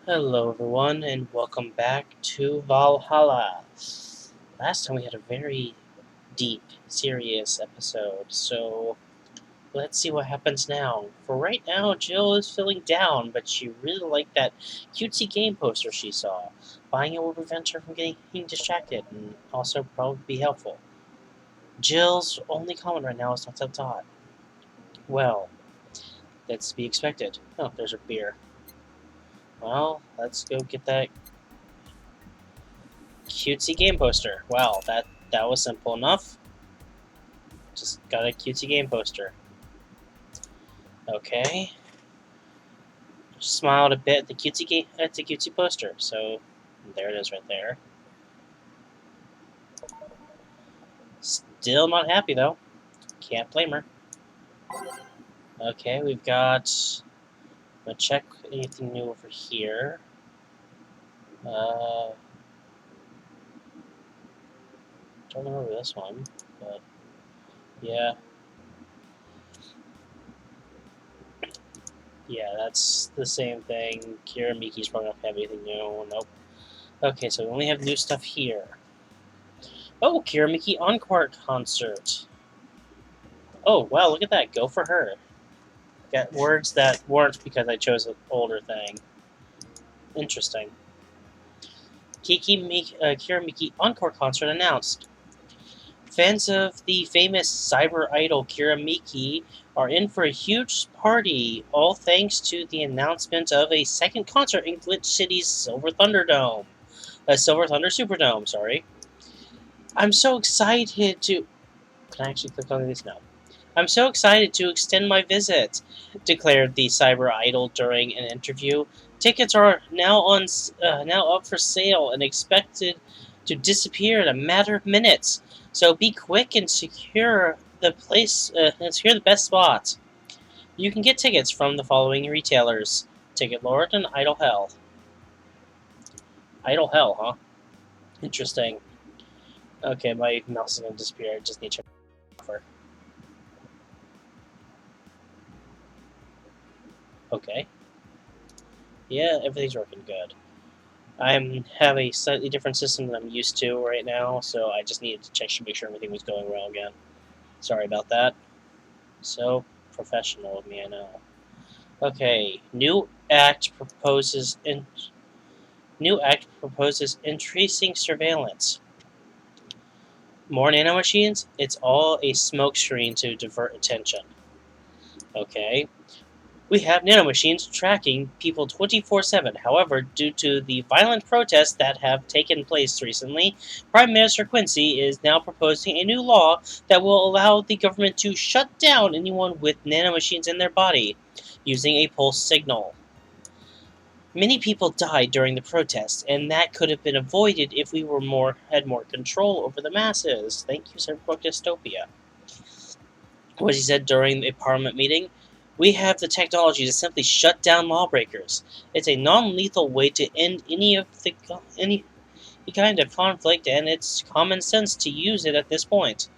Hello, everyone, and welcome back to Valhalla. Last time we had a very deep, serious episode, so let's see what happens now. For right now, Jill is feeling down, but she really liked that cutesy game poster she saw. Buying it will prevent her from getting distracted and also probably be helpful. Jill's only comment right now is dot dot dot. Well, that's to be expected. Oh, there's her beer. Well, let's go get that cutesy game poster. Wow, that was simple enough. Just got a cutesy game poster. Okay. Smiled a bit at the cutesy poster. So there it is right there. Still not happy though. Can't blame her. Okay, we've got. I'm gonna check anything new over here. Don't remember this one, but yeah, yeah, that's the same thing. Kira Miki's probably not have anything new. Nope. Okay, so we only have new stuff here. Oh, Kira Miki Encore concert. Oh, wow, look at that. Go for her. Got words that weren't because I chose an older thing. Interesting. Kira Miki Encore concert announced. Fans of the famous cyber idol Kira Miki are in for a huge party, all thanks to the announcement of a second concert in Glitch City's Silver Thunder Dome. Silver Thunder Superdome, sorry. I'm so excited to. Can I actually click on this now? I'm so excited to extend my visit, declared the cyber idol during an interview. Tickets are now up for sale and expected to disappear in a matter of minutes. So be quick and secure the best spots. You can get tickets from the following retailers: Ticket Lord and Idle Hell. Idle Hell, huh? Interesting. Okay, my mouse is gonna disappear. I just need to check. Okay. Yeah, everything's working good. I have a slightly different system than I'm used to right now, so I just needed to check to make sure everything was going well again. Sorry about that. So professional of me, I know. Okay, new act proposes increasing surveillance. More nanomachines? It's all a smokescreen to divert attention. Okay, we have nanomachines tracking people 24/7. However, due to the violent protests that have taken place recently, Prime Minister Quincy is now proposing a new law that will allow the government to shut down anyone with nanomachines in their body using a pulse signal. Many people died during the protests, and that could have been avoided if we had more control over the masses. Thank you, Cyberpunk Dystopia. What he said during a parliament meeting. We have the technology to simply shut down lawbreakers. It's a non-lethal way to end any kind of conflict, and it's common sense to use it at this point.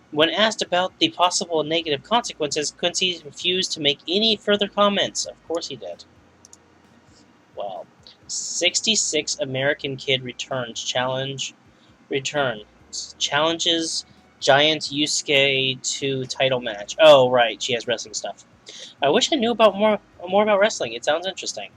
When asked about the possible negative consequences, Quincy refused to make any further comments. Of course he did. Well, 66 American kid challenges Giant Yusuke to title match. Oh right, she has wrestling stuff. I wish I knew about more about wrestling. It sounds interesting.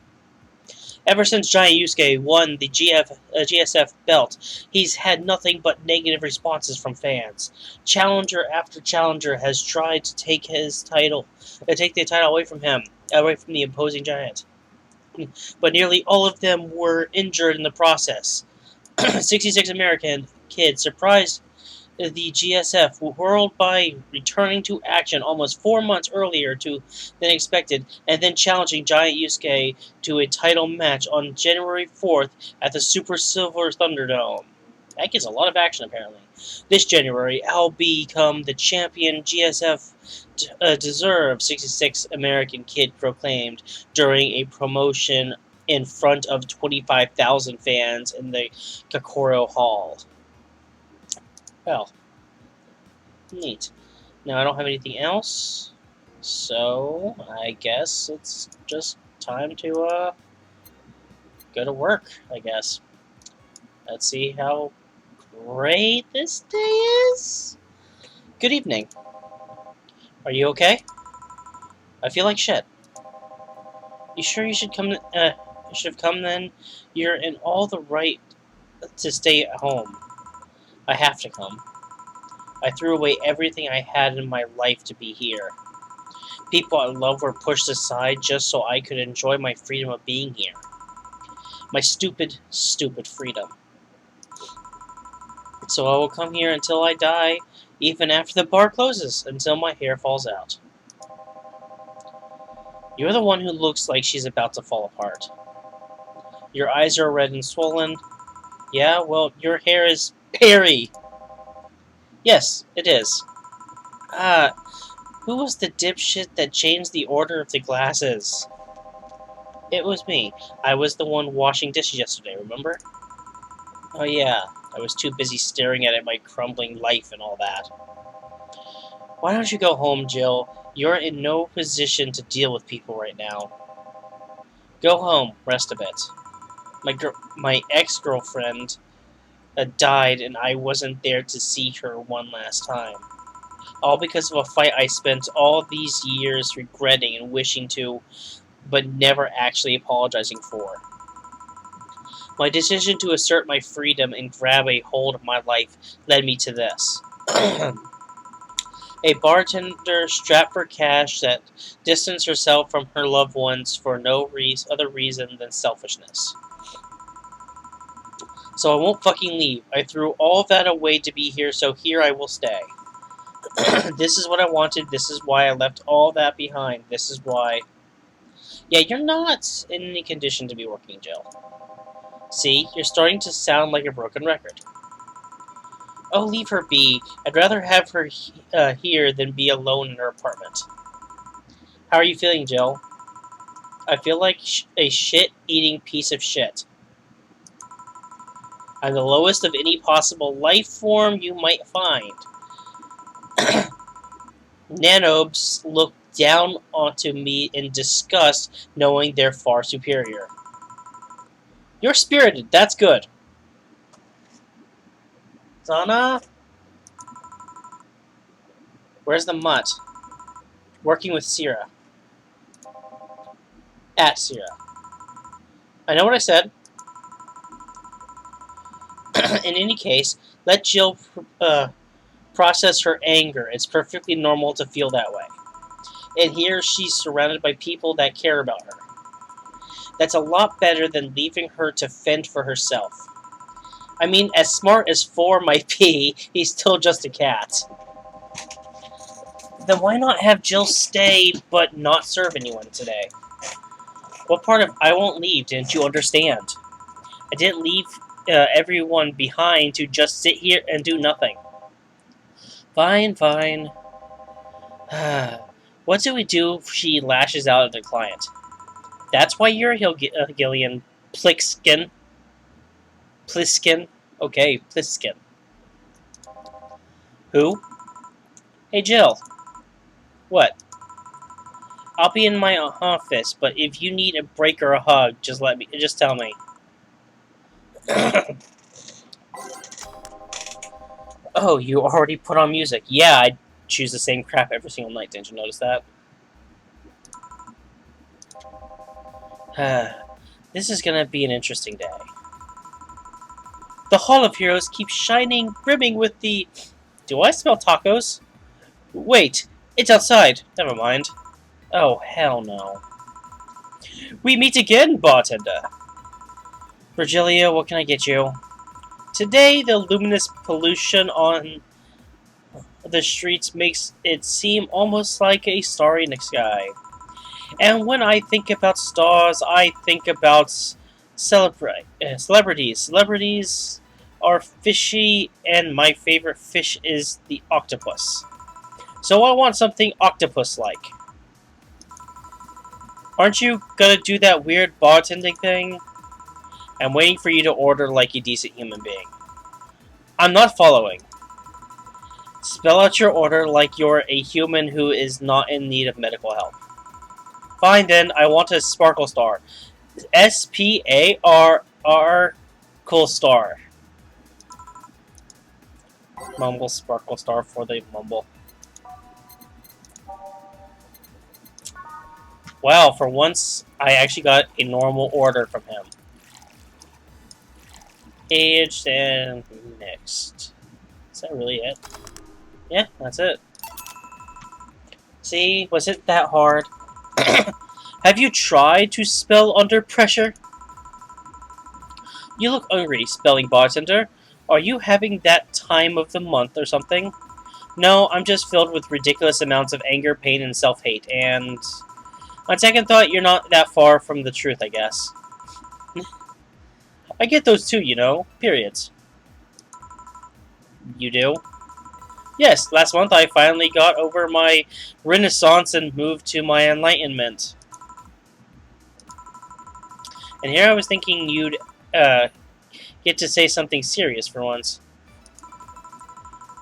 Ever since Giant Yusuke won the GSF belt, he's had nothing but negative responses from fans. Challenger after challenger has tried to take the title away from him, away from the opposing giant. But nearly all of them were injured in the process. 66 American kids surprised the GSF world by returning to action almost 4 months earlier than expected, and then challenging Giant Yusuke to a title match on January 4th at the Super Silver Thunderdome. That gets a lot of action, apparently. This January, I'll become the champion GSF deserves, 66 American kid proclaimed during a promotion in front of 25,000 fans in the Kokoro Hall. Well, neat. Now I don't have anything else, so I guess it's just time to go to work, I guess. Let's see how great this day is. Good evening. Are you okay? I feel like shit. You sure you should come? You should have come then. You're in all the right to stay at home. I have to come. I threw away everything I had in my life to be here. People I love were pushed aside just so I could enjoy my freedom of being here. My stupid, stupid freedom. So I will come here until I die, even after the bar closes, until my hair falls out. You're the one who looks like she's about to fall apart. Your eyes are red and swollen. Yeah, well, your hair is hairy. Yes, it is. Ah, who was the dipshit that changed the order of the glasses? It was me. I was the one washing dishes yesterday, remember? Oh yeah, I was too busy staring at my crumbling life and all that. Why don't you go home, Jill? You're in no position to deal with people right now. Go home, rest a bit. My ex-girlfriend died, and I wasn't there to see her one last time. All because of a fight I spent all these years regretting and wishing to, but never actually apologizing for. My decision to assert my freedom and grab a hold of my life led me to this. A bartender strapped for cash that distanced herself from her loved ones for no other reason than selfishness. So I won't fucking leave. I threw all of that away to be here, so here I will stay. This is what I wanted. This is why I left all that behind. This is why... Yeah, you're not in any condition to be working, Jill. See, you're starting to sound like a broken record. Oh, leave her be. I'd rather have her here than be alone in her apartment. How are you feeling, Jill? I feel like a shit-eating piece of shit. I'm the lowest of any possible life form you might find. Nanobes look down onto me in disgust, knowing they're far superior. You're spirited, that's good. Sana? Where's the mutt? Working with Sierra. At Sierra. I know what I said. In any case, let Jill process her anger. It's perfectly normal to feel that way. And here she's surrounded by people that care about her. That's a lot better than leaving her to fend for herself. I mean, as smart as 4 might be, he's still just a cat. Then why not have Jill stay but not serve anyone today? What part of I won't leave didn't you understand? I didn't leave everyone behind to just sit here and do nothing. Fine, fine. What do we do if she lashes out at the client? That's why you're a Gillian Pliskin. Pliskin? Okay, Pliskin. Who? Hey, Jill. What? I'll be in my office, but if you need a break or a hug, just tell me. Oh, you already put on music. Yeah, I choose the same crap every single night. Didn't you notice that? This is gonna be an interesting day. The Hall of Heroes keeps shining, brimming with the... Do I smell tacos? Wait, it's outside. Never mind. Oh, hell no. We meet again, bartender. Virgilia, what can I get you? Today, the luminous pollution on the streets makes it seem almost like a starry sky. And when I think about stars, I think about celebrities. Celebrities are fishy, and my favorite fish is the octopus. So I want something octopus-like. Aren't you gonna do that weird bartending thing? I'm waiting for you to order like a decent human being. I'm not following. Spell out your order like you're a human who is not in need of medical help. Fine then, I want a sparkle star. SPARR Cool Star. Mumble Sparkle Star for the Mumble. Wow, for once, I actually got a normal order from him. Aged and mixed. Is that really it? Yeah, that's it. See, was it that hard? Have you tried to spell under pressure? You look hungry, spelling bartender. Are you having that time of the month or something? No, I'm just filled with ridiculous amounts of anger, pain, and self-hate, and... on second thought, you're not that far from the truth, I guess. I get those too, you know. Periods. You do? Yes, last month I finally got over my renaissance and moved to my enlightenment. And here I was thinking you'd get to say something serious for once.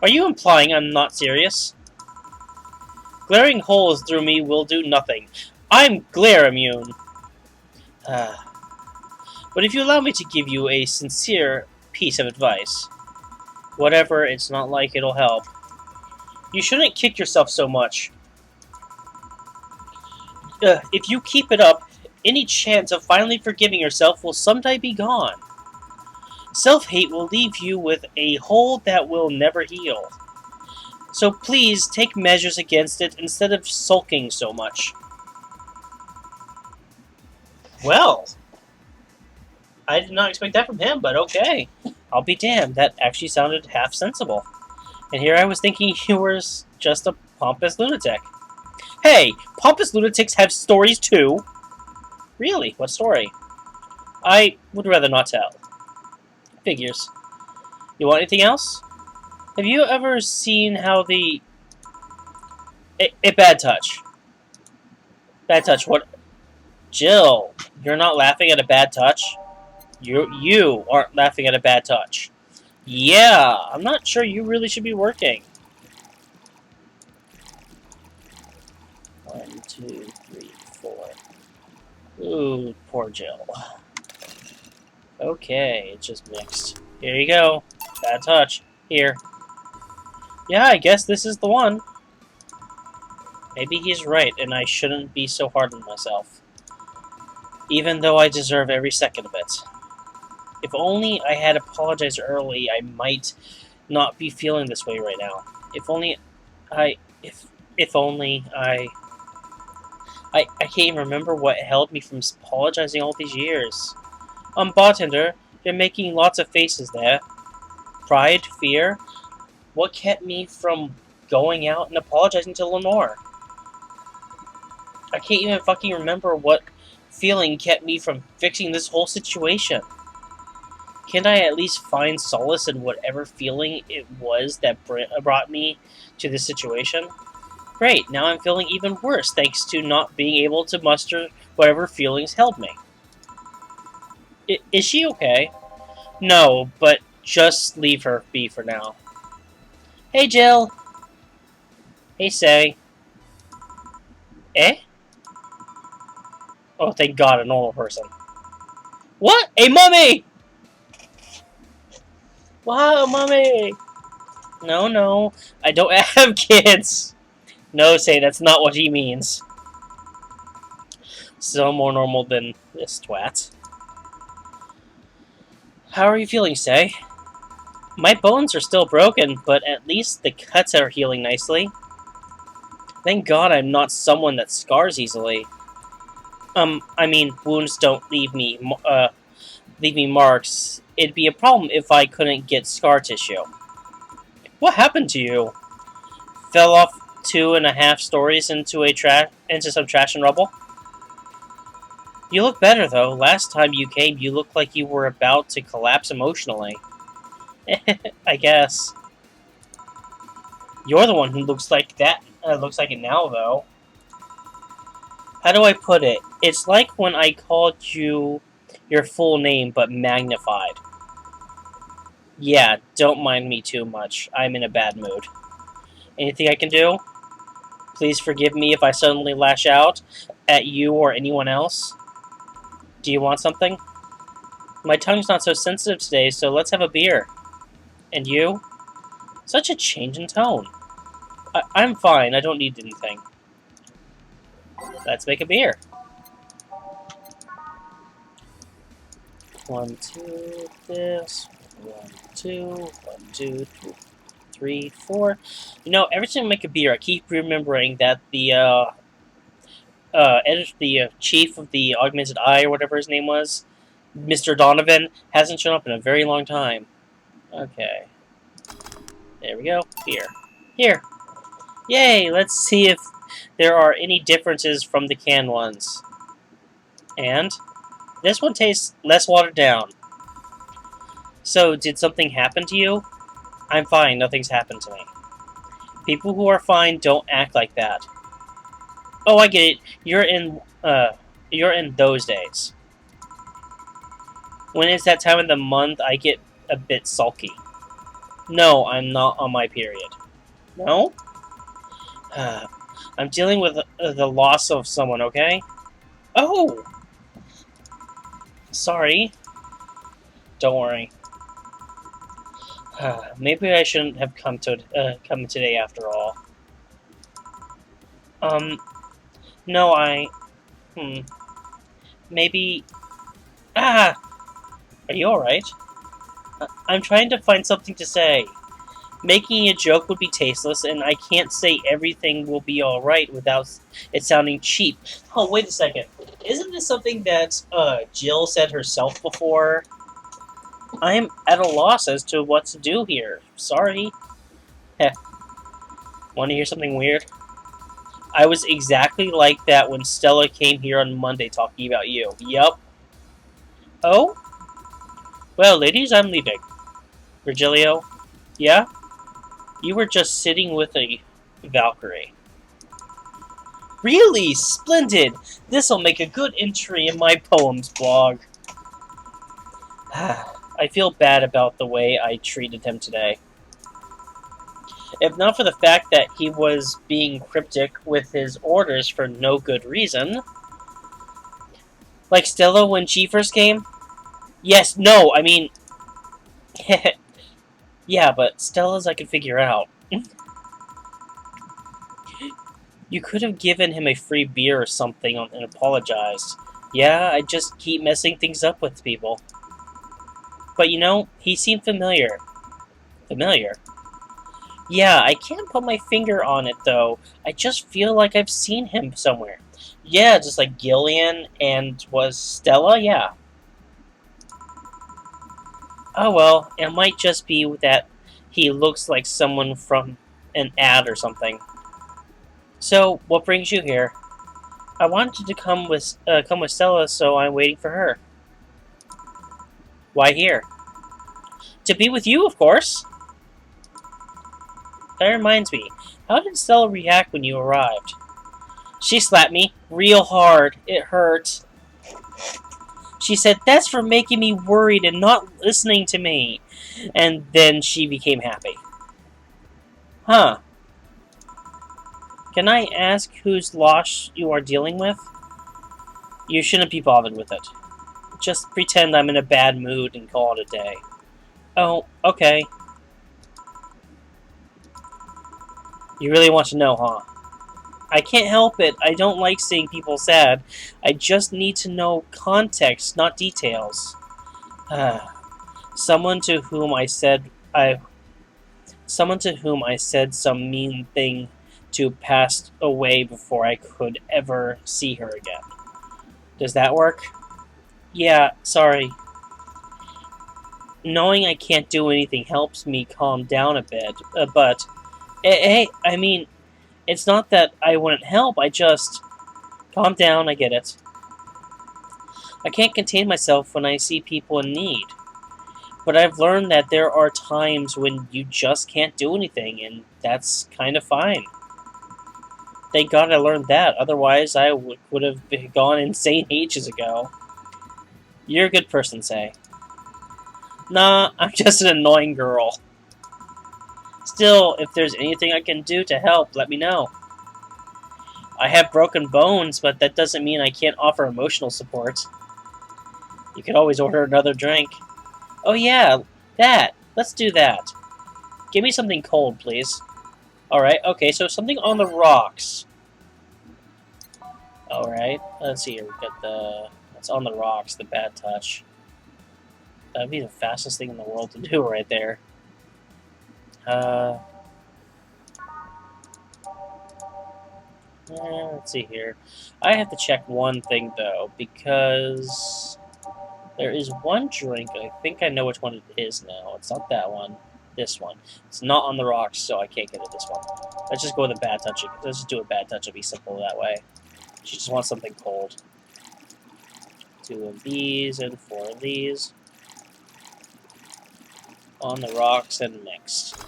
Are you implying I'm not serious? Glaring holes through me will do nothing. I'm glare immune. But if you allow me to give you a sincere piece of advice, whatever, it's not like it'll help. You shouldn't kick yourself so much. If you keep it up, any chance of finally forgiving yourself will someday be gone. Self-hate will leave you with a hole that will never heal. So please take measures against it instead of sulking so much. Well, I did not expect that from him, but okay. I'll be damned, that actually sounded half sensible. And here I was thinking he was just a pompous lunatic. Hey, pompous lunatics have stories too. Really? What story? I would rather not tell. Figures. You want anything else? Have you ever seen how the... A bad touch. Bad touch, what? Jill, you're not laughing at a bad touch? You aren't laughing at a bad touch. Yeah, I'm not sure you really should be working. 1, 2, 3, 4. Ooh, poor Jill. Okay, it's just mixed. Here you go. Bad touch. Here. Yeah, I guess this is the one. Maybe he's right, and I shouldn't be so hard on myself. Even though I deserve every second of it. If only I had apologized early, I might not be feeling this way right now. If only I can't even remember what held me from apologizing all these years. Bartender, you're making lots of faces there. Pride, fear. What kept me from going out and apologizing to Lenore? I can't even fucking remember what feeling kept me from fixing this whole situation. Can't I at least find solace in whatever feeling it was that brought me to this situation? Great, now I'm feeling even worse thanks to not being able to muster whatever feelings held me. Is she okay? No, but just leave her be for now. Hey, Jill. Hey, Say. Eh? Oh, thank God, a normal person. What? A mummy! Wow, mummy! No, I don't have kids. No, Say, that's not what he means. So more normal than this twat. How are you feeling, Say? My bones are still broken, but at least the cuts are healing nicely. Thank God I'm not someone that scars easily. I mean, wounds don't leave me marks. It'd be a problem if I couldn't get scar tissue. What happened to you? Fell off 2.5 stories into some trash and rubble? You look better, though. Last time you came, you looked like you were about to collapse emotionally. I guess. You're the one who looks like that. Looks like it now, though. How do I put it? It's like when I called you your full name, but magnified. Yeah, don't mind me too much. I'm in a bad mood. Anything I can do? Please forgive me if I suddenly lash out at you or anyone else. Do you want something? My tongue's not so sensitive today, so let's have a beer. And you? Such a change in tone. I'm fine. I don't need anything. Let's make a beer. 1, 2, this. 1, 2, 1, 2, 3, 4. You know, every time I make a beer, I keep remembering that the chief of the Augmented Eye, or whatever his name was, Mr. Donovan, hasn't shown up in a very long time. Okay. There we go. Beer. Here. Yay! Let's see if there are any differences from the canned ones. And this one tastes less watered down. So, did something happen to you? I'm fine. Nothing's happened to me. People who are fine don't act like that. Oh, I get it. You're in those days. When it's that time of the month, I get a bit sulky. No, I'm not on my period. No? I'm dealing with the loss of someone, okay? Oh! Sorry. Don't worry. Maybe I shouldn't have come today after all. No, maybe... Ah! Are you alright? I'm trying to find something to say. Making a joke would be tasteless, and I can't say everything will be alright without it sounding cheap. Oh, wait a second. Isn't this something that Jill said herself before? I'm at a loss as to what to do here. Sorry. Heh. Want to hear something weird? I was exactly like that when Stella came here on Monday talking about you. Yup. Oh? Well, ladies, I'm leaving. Virgilio? Yeah? You were just sitting with a Valkyrie. Really? Splendid! This'll make a good entry in my poems blog. I feel bad about the way I treated him today. If not for the fact that he was being cryptic with his orders for no good reason. Like Stella when she first came? Yes, no, I mean... yeah, but Stella's I can figure out. You could have given him a free beer or something and apologized. Yeah, I just keep messing things up with people. But you know, he seemed familiar. Familiar? Yeah, I can't put my finger on it though. I just feel like I've seen him somewhere. Yeah, just like Gillian and was Stella, yeah. Oh well, it might just be that he looks like someone from an ad or something. So, what brings you here? I wanted to come with Stella, so I'm waiting for her. Why here? To be with you, of course. That reminds me, how did Stella react when you arrived? She slapped me real hard. It hurt. She said, "That's for making me worried and not listening to me." And then she became happy. Huh. Can I ask whose loss you are dealing with? You shouldn't be bothered with it. Just pretend I'm in a bad mood and call it a day. Oh, okay. You really want to know, huh? I can't help it. I don't like seeing people sad. I just need to know context, not details. Someone to whom I said some mean thing to passed away before I could ever see her again. Does that work? Yeah, sorry. Knowing I can't do anything helps me calm down a bit, but... Hey, I mean, it's not that I wouldn't help, I just... Calm down, I get it. I can't contain myself when I see people in need. But I've learned that there are times when you just can't do anything, and that's kind of fine. Thank God I learned that, otherwise I would have gone insane ages ago. You're a good person, Say. Nah, I'm just an annoying girl. Still, if there's anything I can do to help, let me know. I have broken bones, but that doesn't mean I can't offer emotional support. You could always order another drink. Oh yeah, that. Let's do that. Give me something cold, please. Alright, okay, so something on the rocks. Alright, let's see here. We've got the... It's on the rocks, the bad touch. That'd be the fastest thing in the world to do right there. Let's see here. I have to check one thing, though, because there is one drink. I think I know which one it is now. It's not that one. This one. It's not on the rocks, so I can't get it this one. Let's just go with a bad touch. Let's just do a bad touch. It'll be simple that way. She just wants something cold. 2 of these and 4 of these. On the rocks and mixed.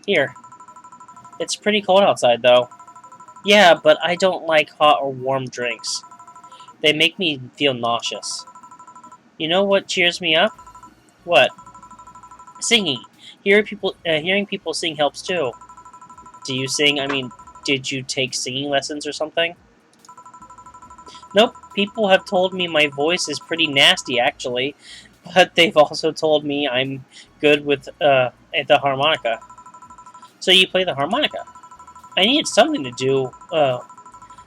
Here. It's pretty cold outside, though. Yeah, but I don't like hot or warm drinks. They make me feel nauseous. You know what cheers me up? What? Singing. Hearing people sing helps too. Do you sing? I mean, did you take singing lessons or something? Nope. People have told me my voice is pretty nasty, actually. But they've also told me I'm good with the harmonica. So you play the harmonica? I needed something to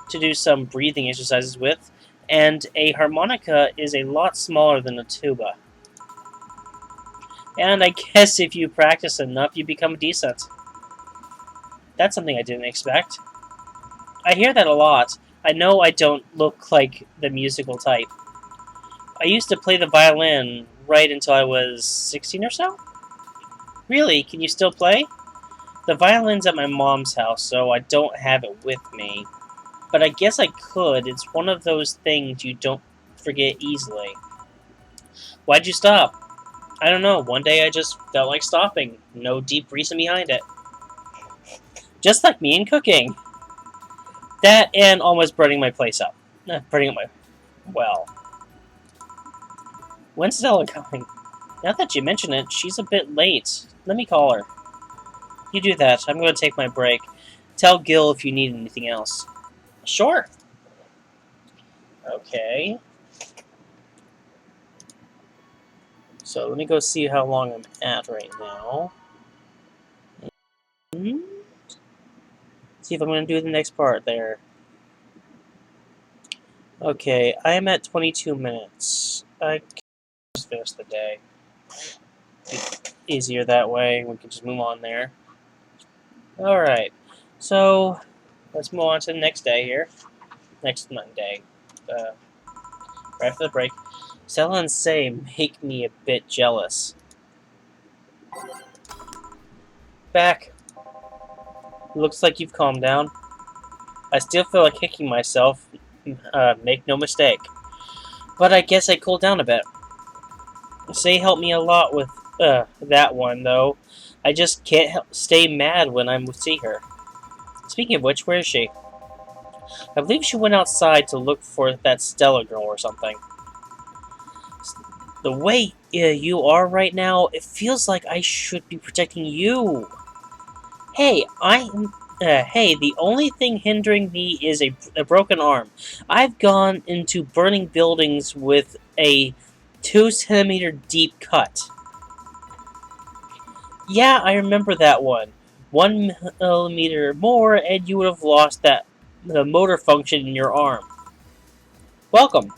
do some breathing exercises with, and a harmonica is a lot smaller than a tuba. And I guess if you practice enough, you become decent. That's something I didn't expect. I hear that a lot. I know I don't look like the musical type. I used to play the violin right until I was 16 or so? Really? Can you still play? The violin's at my mom's house, so I don't have it with me. But I guess I could. It's one of those things you don't forget easily. Why'd you stop? I don't know. One day I just felt like stopping. No deep reason behind it. Just like me in cooking. That and almost burning my place up. Burning up my... well. When's Stella coming? Now that you mention it, she's a bit late. Let me call her. You do that. I'm going to take my break. Tell Gil if you need anything else. Sure. Okay. So let me go see how long I'm at right now. See if I'm going to do the next part there. Okay, I am at 22 minutes. I can just finish the day. Easier that way. We can just move on there. Alright, so let's move on to the next day here. Next Monday. Right after the break. Stella and Say make me a bit jealous. Back. Looks like you've calmed down. I still feel like kicking myself. Make no mistake. But I guess I cooled down a bit. Say helped me a lot with that one, though. I just can't stay mad when I see her. Speaking of which, where is she? I believe she went outside to look for that Stella girl or something. The way you are right now, it feels like I should be protecting you. Hey, hey, the only thing hindering me is a broken arm. I've gone into burning buildings with a 2-centimeter deep cut. Yeah, I remember that one. 1 millimeter more, and you would have lost the motor function in your arm. Welcome.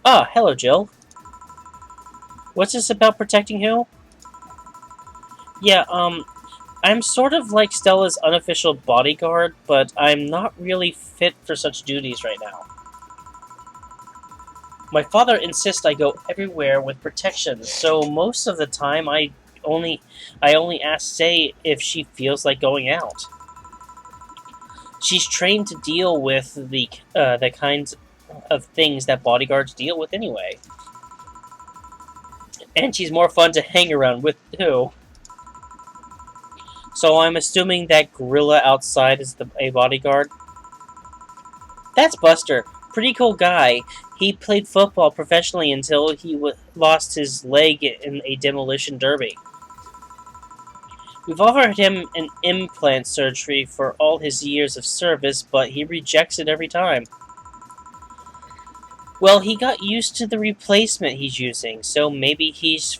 Ah, hello, Jill. What's this about protecting who? Yeah, I'm sort of like Stella's unofficial bodyguard, but I'm not really fit for such duties right now. My father insists I go everywhere with protection, so most of the time I only ask Say if she feels like going out. She's trained to deal with the kinds of things that bodyguards deal with anyway. And she's more fun to hang around with, too. So I'm assuming that gorilla outside is a bodyguard? That's Buster. Pretty cool guy. He played football professionally until he lost his leg in a demolition derby. We've offered him an implant surgery for all his years of service, but he rejects it every time. Well, he got used to the replacement he's using, so maybe it's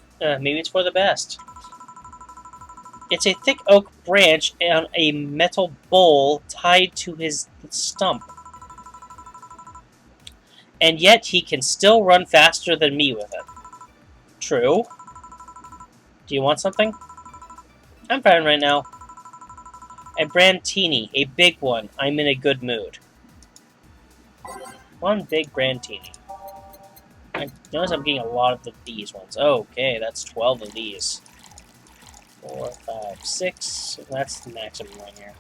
for the best. It's a thick oak branch and a metal bowl tied to his stump. And yet he can still run faster than me with it. True. Do you want something? I'm fine right now. A brandtini, a big one. I'm in a good mood. One big brandtini. I notice I'm getting a lot of these ones. Okay, that's 12 of these. 4, 5, 6. That's the maximum right here.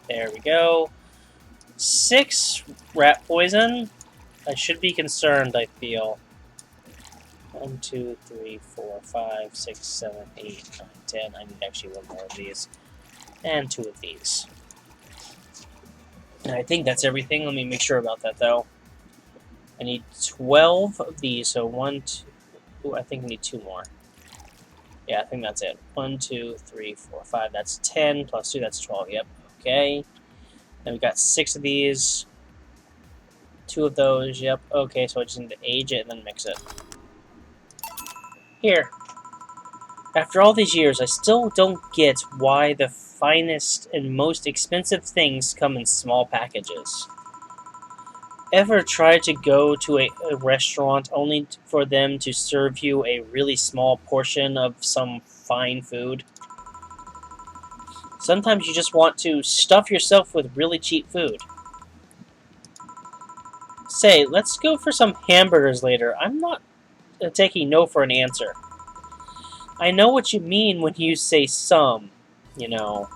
There we go. 6 rat poison. I should be concerned, I feel. 1, 2, 3, 4, 5, 6, 7, 8, 9, 10. I need actually one more of these. And 2 of these. And I think that's everything. Let me make sure about that, though. I need 12 of these, so 1, 2... Ooh, I think I need 2 more. Yeah, I think that's it. 1, 2, 3, 4, 5. That's 10 plus 2. That's 12. Yep. Okay. Then we got 6 of these. 2 of those. Yep. Okay, so I just need to age it and then mix it. Here. After all these years, I still don't get why the finest and most expensive things come in small packages. Ever tried to go to a restaurant only for them to serve you a really small portion of some fine food? Sometimes you just want to stuff yourself with really cheap food. Say, let's go for some hamburgers later. I'm not taking no for an answer. I know what you mean when you say some, you know.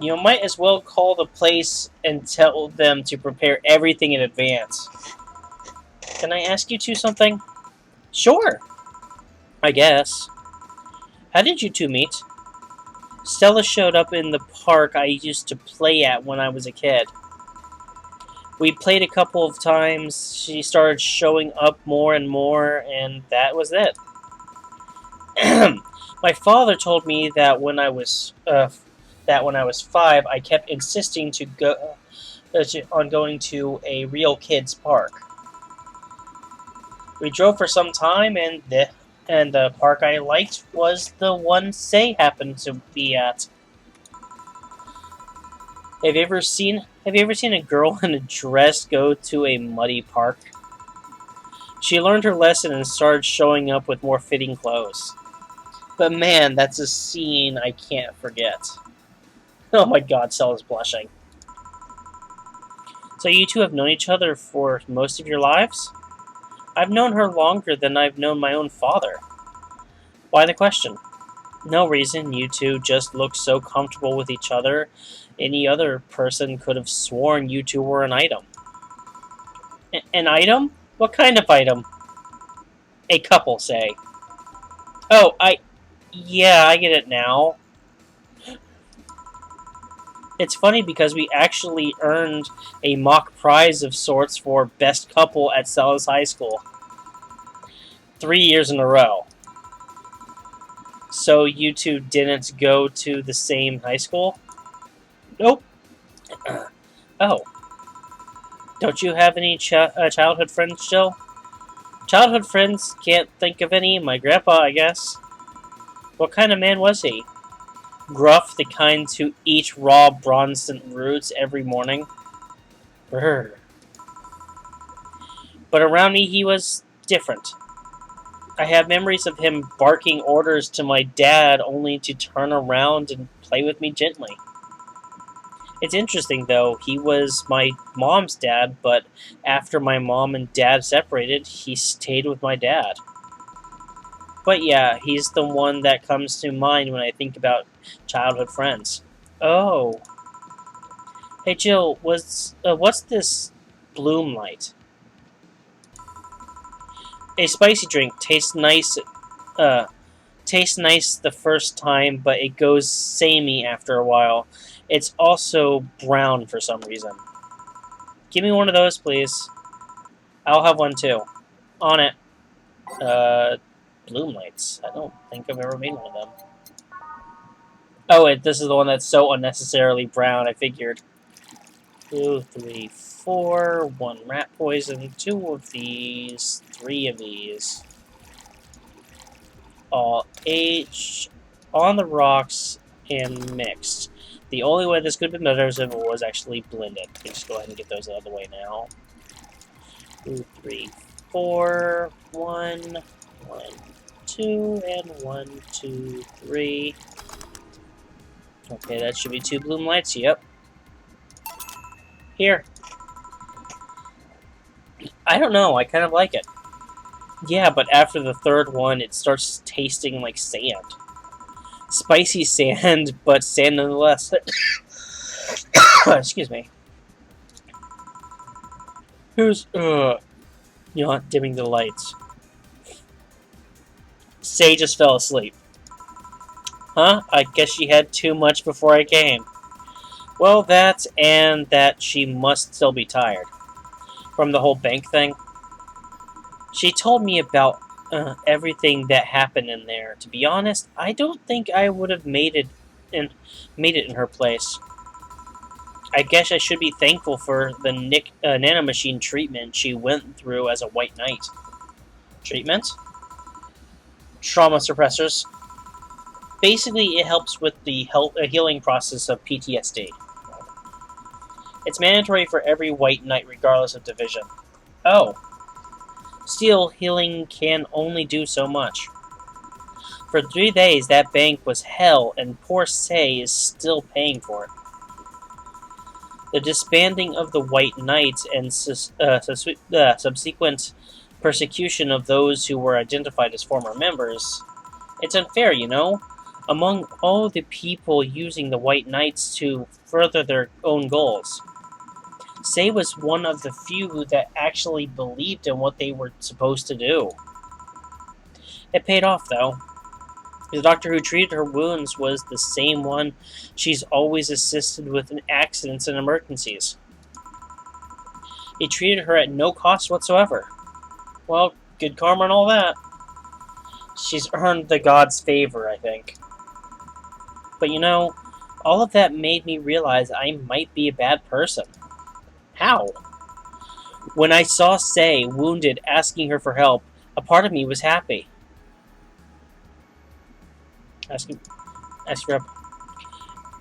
You might as well call the place and tell them to prepare everything in advance. Can I ask you two something? Sure, I guess. How did you two meet? Stella showed up in the park I used to play at when I was a kid. We played a couple of times, she started showing up more and more, and that was it. My father told me that when I was 5, I kept insisting to go on going to a real kids park. We drove for some time, and the park I liked was the one Say happened to be at. Have you ever seen a girl in a dress go to a muddy park? She learned her lesson and started showing up with more fitting clothes. But man, that's a scene I can't forget. Oh my god, Stella's blushing. So you two have known each other for most of your lives? I've known her longer than I've known my own father. Why the question? No reason, you two just look so comfortable with each other. Any other person could have sworn you two were an item. An item? What kind of item? A couple, say. Oh, yeah, I get it now. It's funny because we actually earned a mock prize of sorts for best couple at Stella's high school. 3 years in a row. So you two didn't go to the same high school? Nope. Oh. Don't you have any childhood friends still? Childhood friends? Can't think of any. My grandpa, I guess. What kind of man was he? Gruff, the kind to eat raw Bronson roots every morning. Brr. But around me he was different. I have memories of him barking orders to my dad only to turn around and play with me gently. It's interesting, though. He was my mom's dad, but after my mom and dad separated, he stayed with my dad. But yeah, he's the one that comes to mind when I think about childhood friends. Oh. Hey Jill, what's this bloom light? A spicy drink. Tastes nice the first time, but it goes samey after a while. It's also brown for some reason. Give me one of those, please. I'll have one too. On it. Bloom lights. I don't think I've ever made one of them. Oh, this is the one that's so unnecessarily brown, I figured. 2, 3, 4. 1 rat poison. 2 of these. 3 of these. All H. On the rocks and mixed. The only way this could have been better is if it was actually blended. Let's just go ahead and get those out of the way now. 2, 3, 4. 1, 1, 2, and 1, 2, 3. Okay, that should be 2 bloom lights. Yep. Here. I don't know. I kind of like it. Yeah, but after the third one, it starts tasting like sand. Spicy sand, but sand nonetheless. Excuse me. Who's, not dimming the lights? Say just fell asleep. Huh? I guess she had too much before I came. Well, that, and that she must still be tired. From the whole bank thing. She told me about everything that happened in there. To be honest, I don't think I would have made it in her place. I guess I should be thankful for the nanomachine treatment she went through as a White Knight. Treatment? Trauma suppressors. Basically, it helps with the healing process of PTSD. It's mandatory for every White Knight, regardless of division. Oh. Still, healing can only do so much. For 3 days, that bank was hell, and poor Say is still paying for it. The disbanding of the White Knights and subsequent persecution of those who were identified as former members. It's unfair, you know? Among all the people using the White Knights to further their own goals. Say was one of the few that actually believed in what they were supposed to do. It paid off, though. The doctor who treated her wounds was the same one she's always assisted with in accidents and emergencies. He treated her at no cost whatsoever. Well, good karma and all that. She's earned the god's favor, I think. But you know, all of that made me realize I might be a bad person. How? When I saw Say wounded asking her for help, a part of me was happy. Ask for help.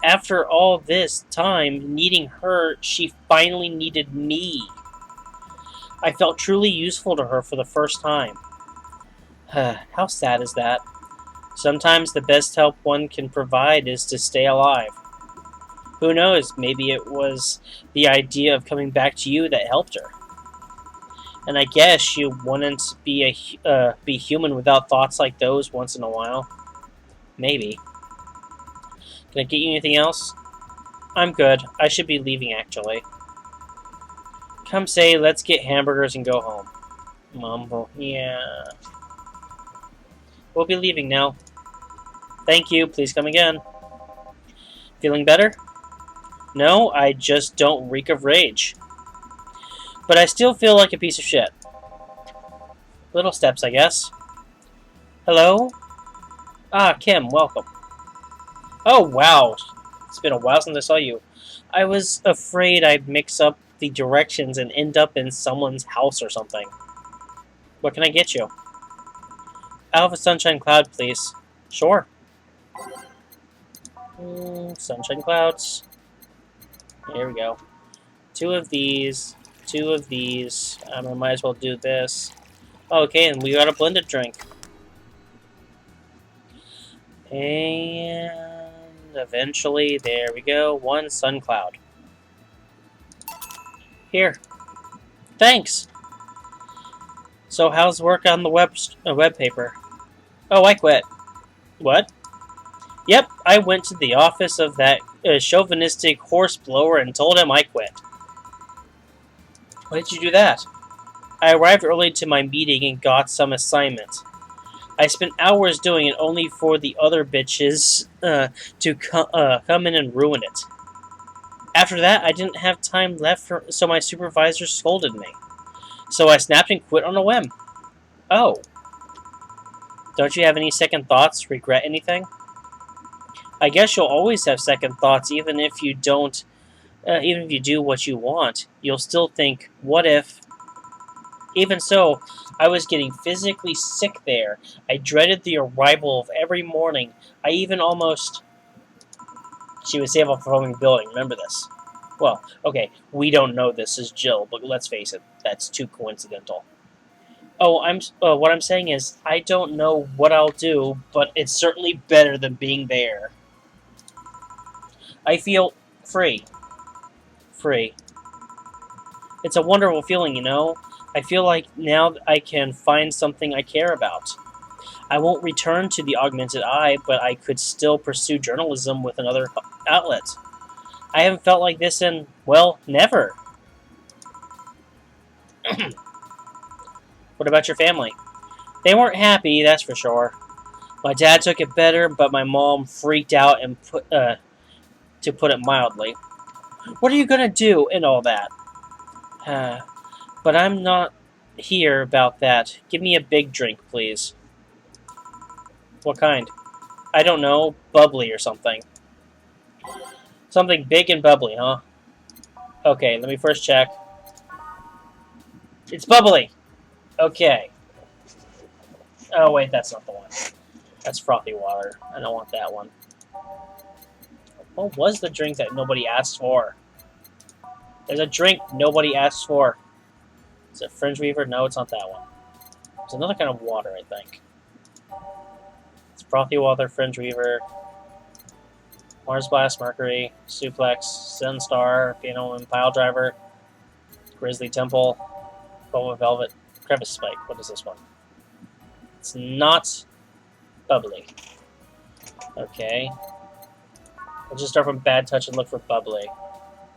After all this time needing her, she finally needed me. I felt truly useful to her for the first time. How sad is that? Sometimes the best help one can provide is to stay alive. Who knows, maybe it was the idea of coming back to you that helped her. And I guess you wouldn't be human without thoughts like those once in a while. Maybe. Can I get you anything else? I'm good. I should be leaving, actually. Come Say, let's get hamburgers and go home. Mumble. Yeah. We'll be leaving now. Thank you. Please come again. Feeling better? No, I just don't reek of rage. But I still feel like a piece of shit. Little steps, I guess. Hello? Ah, Kim, welcome. Oh, wow. It's been a while since I saw you. I was afraid I'd mix up the directions and end up in someone's house or something. What can I get you? Out of a sunshine cloud, please. Sure. Sunshine clouds. Here we go. 2 of these. 2 of these. I might as well do this. Okay, and we got a blended drink. And eventually, there we go. 1 sun cloud. Here. Thanks. So how's work on the web paper? Oh, I quit. What? Yep, I went to the office of that chauvinistic horse blower and told him I quit. Why did you do that? I arrived early to my meeting and got some assignment. I spent hours doing it only for the other bitches to come in and ruin it. After that, I didn't have time left, so my supervisor scolded me. So I snapped and quit on a whim. Oh. Don't you have any second thoughts? Regret anything? I guess you'll always have second thoughts, even if you don't Even if you do what you want, you'll still think, what if? Even so, I was getting physically sick there. I dreaded the arrival of every morning. I even almost... She was safe off from the building, remember this. Well, okay, we don't know this is Jill, but let's face it, that's too coincidental. Oh, what I'm saying is, I don't know what I'll do, but it's certainly better than being there. I feel free. Free. It's a wonderful feeling, you know? I feel like now I can find something I care about. I won't return to the augmented eye, but I could still pursue journalism with another outlet. I haven't felt like this in, well, never. What about your family? They weren't happy, that's for sure. My dad took it better, but my mom freaked out and to put it mildly. What are you gonna do and all that? But I'm not here about that. Give me a big drink, please. What kind? I don't know, bubbly or something. Something big and bubbly, huh? Okay, let me first check. It's bubbly! Okay. Oh, wait, that's not the one. That's frothy water. I don't want that one. What was the drink that nobody asked for? There's a drink nobody asked for. Is it Fringe Weaver? No, it's not that one. It's another kind of water, I think. It's frothy water, Fringe Weaver, Mars Blast, Mercury, Suplex, Sun Star, Piano and Pile Driver, Grizzly Temple, Velvet Velvet, Crevice Spike. What is this one? It's not bubbly. Okay. I'll just start from Bad Touch and look for bubbly.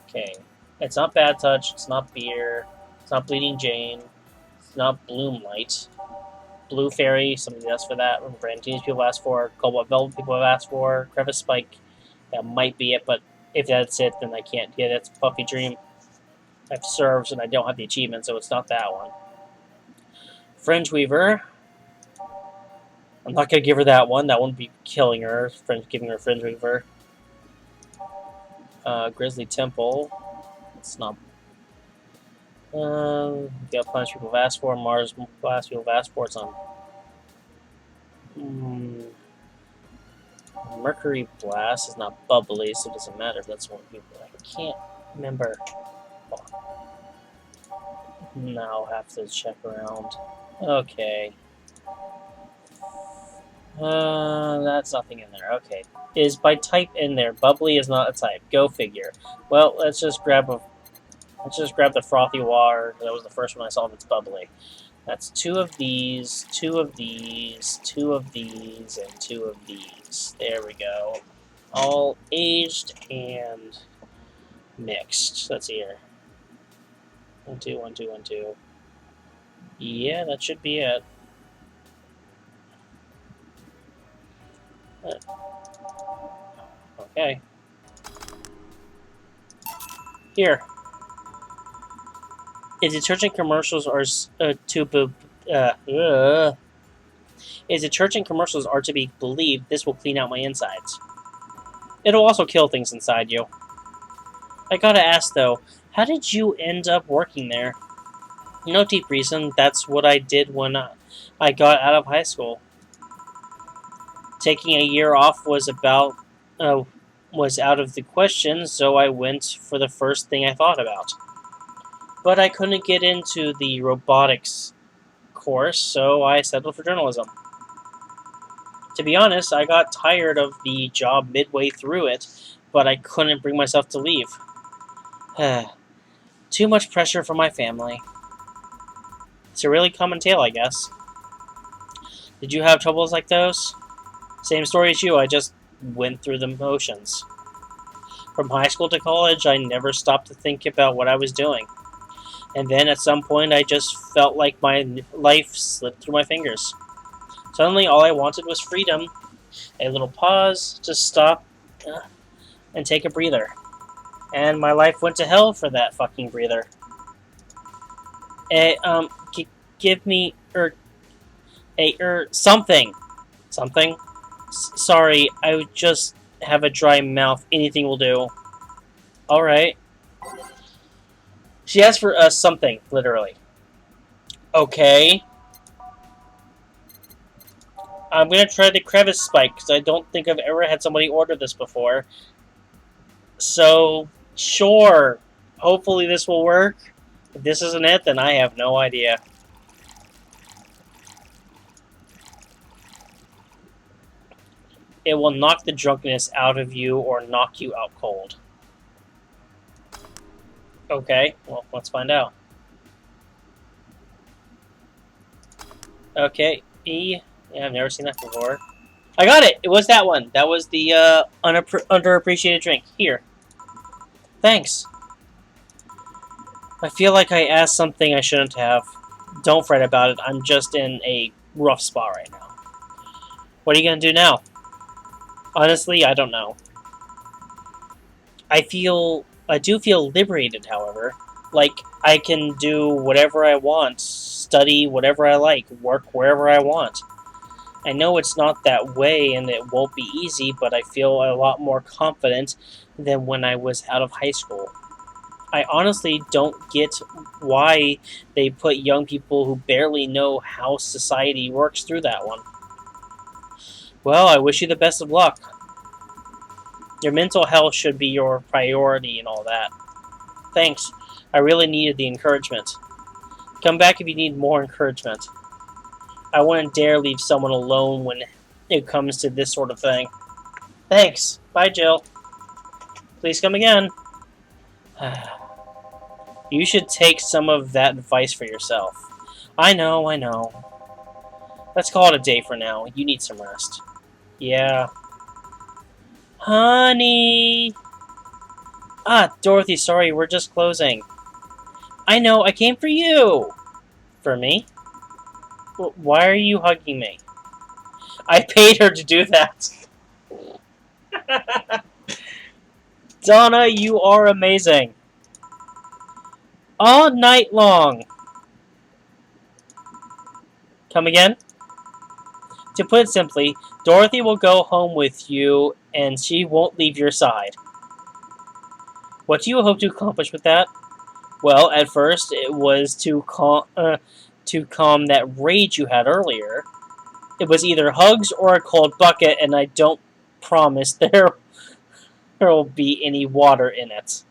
Okay. It's not Bad Touch, it's not beer, it's not Bleeding Jane, it's not Bloom Light. Blue Fairy, somebody asked for that. Brandines people asked for. Cobalt Velvet people have asked for. Crevice Spike, that might be it, but if that's it, then I can't get it. It's Puffy Dream. I have serves and I don't have the achievement, so it's not that one. Fringe Weaver. I'm not going to give her that one. That wouldn't be killing her. Giving her Fringe Weaver. Grizzly Temple. It's not. Got Punch people have asked for. Mars Blast people have asked for. It's on. Mercury Blast is not bubbly, so it doesn't matter if that's one people. I can't remember. Now I'll have to check around. Okay. That's nothing in there. Okay. Is by type in there. Bubbly is not a type. Go figure. Well, let's just grab the frothy water. That was the first one I saw that's bubbly. That's 2 of these, 2 of these, 2 of these, and 2 of these. There we go. All aged and mixed. Let's see here. 1, 2, 1, 2, 1, 2. Yeah, that should be it. Okay. Here. If detergent commercials are if detergent commercials are to be believed, this will clean out my insides. It'll also kill things inside you. I gotta ask though, how did you end up working there? No deep reason. That's what I did when I got out of high school. Taking a year off was out of the question, so I went for the first thing I thought about. But I couldn't get into the robotics course, so I settled for journalism. To be honest, I got tired of the job midway through it, but I couldn't bring myself to leave. Too much pressure from my family. It's a really common tale, I guess. Did you have troubles like those? Same story as you, I just went through the motions. From high school to college, I never stopped to think about what I was doing. And then at some point, I just felt like my life slipped through my fingers. Suddenly, all I wanted was freedom. A little pause, to stop, and take a breather. And my life went to hell for that fucking breather. Give me, something. Something? Sorry, I would just have a dry mouth. Anything will do. Alright. She asked for something, literally. Okay. I'm gonna try the crevice spike because I don't think I've ever had somebody order this before. So, sure. Hopefully this will work. If this isn't it, then I have no idea. It will knock the drunkenness out of you or knock you out cold. Okay, well, let's find out. Okay, E. Yeah, I've never seen that before. I got it! It was that one. That was the underappreciated drink. Here. Thanks. I feel like I asked something I shouldn't have. Don't fret about it. I'm just in a rough spot right now. What are you gonna do now? Honestly, I don't know. I do feel liberated, however. Like, I can do whatever I want, study whatever I like, work wherever I want. I know it's not that way and it won't be easy, but I feel a lot more confident than when I was out of high school. I honestly don't get why they put young people who barely know how society works through that one. Well, I wish you the best of luck. Your mental health should be your priority and all that. Thanks. I really needed the encouragement. Come back if you need more encouragement. I wouldn't dare leave someone alone when it comes to this sort of thing. Thanks. Bye, Jill. Please come again. You should take some of that advice for yourself. I know, I know. Let's call it a day for now. You need some rest. Yeah. Honey! Ah, Dorothy, sorry, we're just closing. I know, I came for you! For me? Why are you hugging me? I paid her to do that. Donna, you are amazing. All night long. Come again? To put it simply, Dorothy will go home with you and she won't leave your side. What do you hope to accomplish with that? Well, at first it was to calm that rage you had earlier. It was either hugs or a cold bucket, and I don't promise there will be any water in it.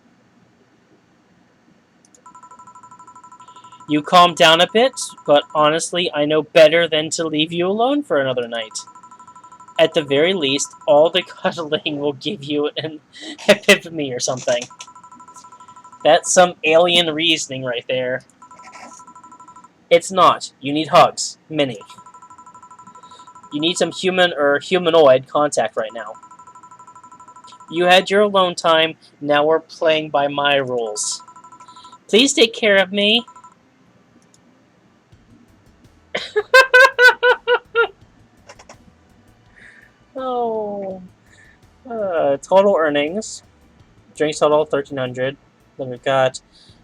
You calmed down a bit, but honestly, I know better than to leave you alone for another night. At the very least, all the cuddling will give you an epiphany or something. That's some alien reasoning right there. It's not. You need hugs. Many. You need some human or humanoid contact right now. You had your alone time, now we're playing by my rules. Please take care of me. Oh. Total earnings. Drinks total 1,300. Then we've got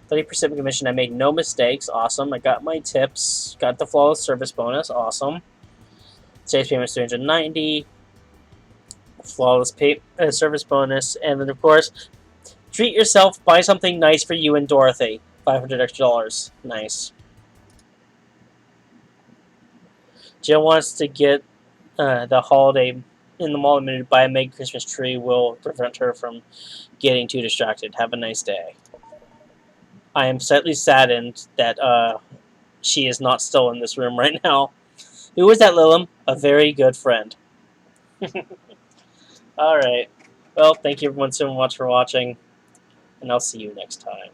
30% commission. I made no mistakes. Awesome. I got my tips. Got the flawless service bonus. Awesome. Today's payment is 390. Flawless service bonus. And then, of course, treat yourself. Buy something nice for you and Dorothy. $500 extra. Nice. Jill wants to get the holiday in the mall to buy a Meg Christmas tree will prevent her from getting too distracted. Have a nice day. I am slightly saddened that she is not still in this room right now. Who is that, Lilum? A very good friend. Alright. Well, thank you everyone so much for watching, and I'll see you next time.